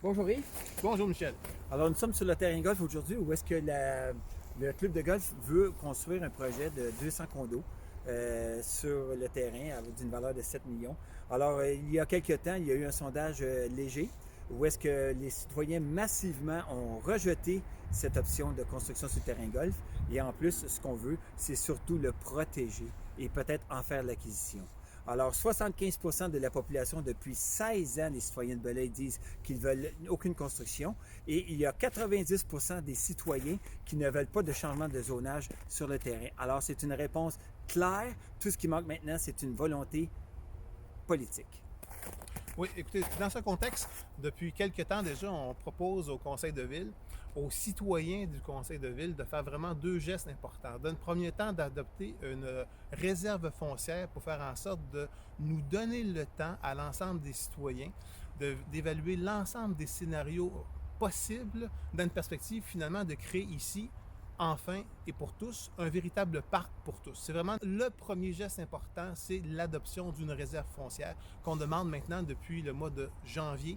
Bonjour Yves. Bonjour Michel. Alors nous sommes sur le terrain golf aujourd'hui où est-ce que le club de golf veut construire un projet de 200 condos sur le terrain d'une valeur de 7 millions. Alors il y a quelques temps, il y a eu un sondage léger où est-ce que les citoyens massivement ont rejeté cette option de construction sur le terrain golf. Et en plus, ce qu'on veut, c'est surtout le protéger et peut-être en faire l'acquisition. Alors, 75% de la population depuis 16 ans, les citoyens de Belleuil disent qu'ils veulent aucune construction. Et il y a 90% des citoyens qui ne veulent pas de changement de zonage sur le terrain. Alors, c'est une réponse claire. Tout ce qui manque maintenant, c'est une volonté politique. Oui, écoutez, dans ce contexte, depuis quelques temps déjà, on propose au Conseil de ville, aux citoyens du Conseil de ville, de faire vraiment deux gestes importants. Dans le premier temps, d'adopter une réserve foncière pour faire en sorte de nous donner le temps à l'ensemble des citoyens d'évaluer l'ensemble des scénarios possibles dans une perspective finalement de créer ici enfin et pour tous, un véritable parc pour tous. C'est vraiment le premier geste important, c'est l'adoption d'une réserve foncière qu'on demande maintenant depuis le mois de janvier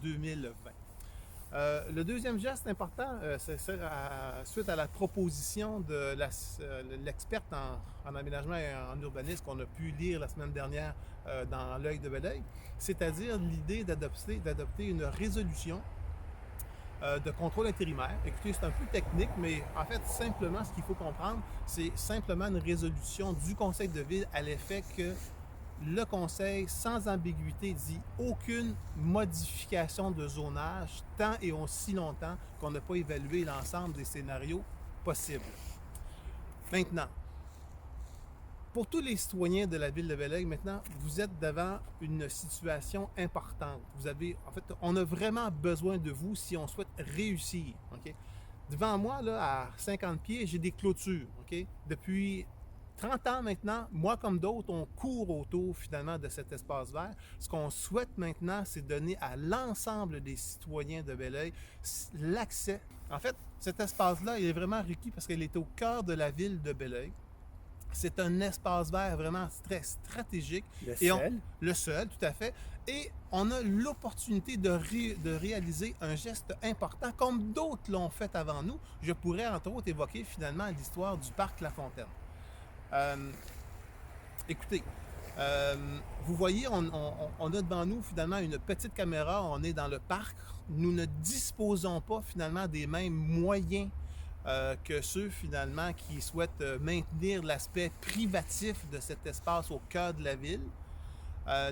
2020. Le deuxième geste important, c'est suite à la proposition de l'experte en aménagement et en urbanisme qu'on a pu lire la semaine dernière dans l'Œil de Belleuil, c'est-à-dire l'idée d'adopter une résolution de contrôle intérimaire. Écoutez, c'est un peu technique, mais en fait, simplement, ce qu'il faut comprendre, c'est simplement une résolution du Conseil de ville à l'effet que le Conseil, sans ambiguïté, dit aucune modification de zonage tant et aussi longtemps qu'on n'a pas évalué l'ensemble des scénarios possibles. Maintenant, pour tous les citoyens de la ville de Belleuil, maintenant, vous êtes devant une situation importante. En fait, on a vraiment besoin de vous si on souhaite réussir. Okay? Devant moi, là, à 50 pieds, j'ai des clôtures. Okay? Depuis 30 ans maintenant, moi comme d'autres, on court autour finalement de cet espace vert. Ce qu'on souhaite maintenant, c'est donner à l'ensemble des citoyens de Belleuil l'accès. En fait, cet espace-là, il est vraiment requis parce qu'il est au cœur de la ville de Belleuil. C'est un espace vert vraiment très stratégique. Le seul, tout à fait. Et on a l'opportunité de réaliser un geste important, comme d'autres l'ont fait avant nous. Je pourrais, entre autres, évoquer finalement l'histoire du parc La Fontaine. Écoutez, vous voyez, on a devant nous finalement une petite caméra. On est dans le parc. Nous ne disposons pas finalement des mêmes moyens que ceux finalement qui souhaitent maintenir l'aspect privatif de cet espace au cœur de la ville.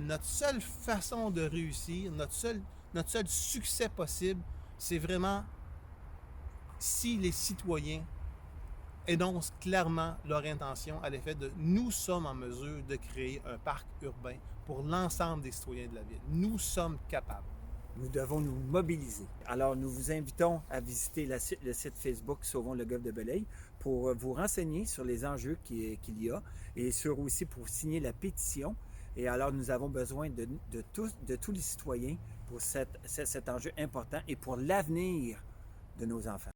Notre seule façon de réussir, notre seul succès possible, c'est vraiment si les citoyens énoncent clairement leur intention à l'effet de nous sommes en mesure de créer un parc urbain pour l'ensemble des citoyens de la ville. Nous sommes capables. Nous devons nous mobiliser. Alors, nous vous invitons à visiter le site Facebook Sauvons le golf de Belleuil pour vous renseigner sur les enjeux qu'il y a et aussi pour signer la pétition. Et alors, nous avons besoin de tous les citoyens pour cet enjeu important et pour l'avenir de nos enfants.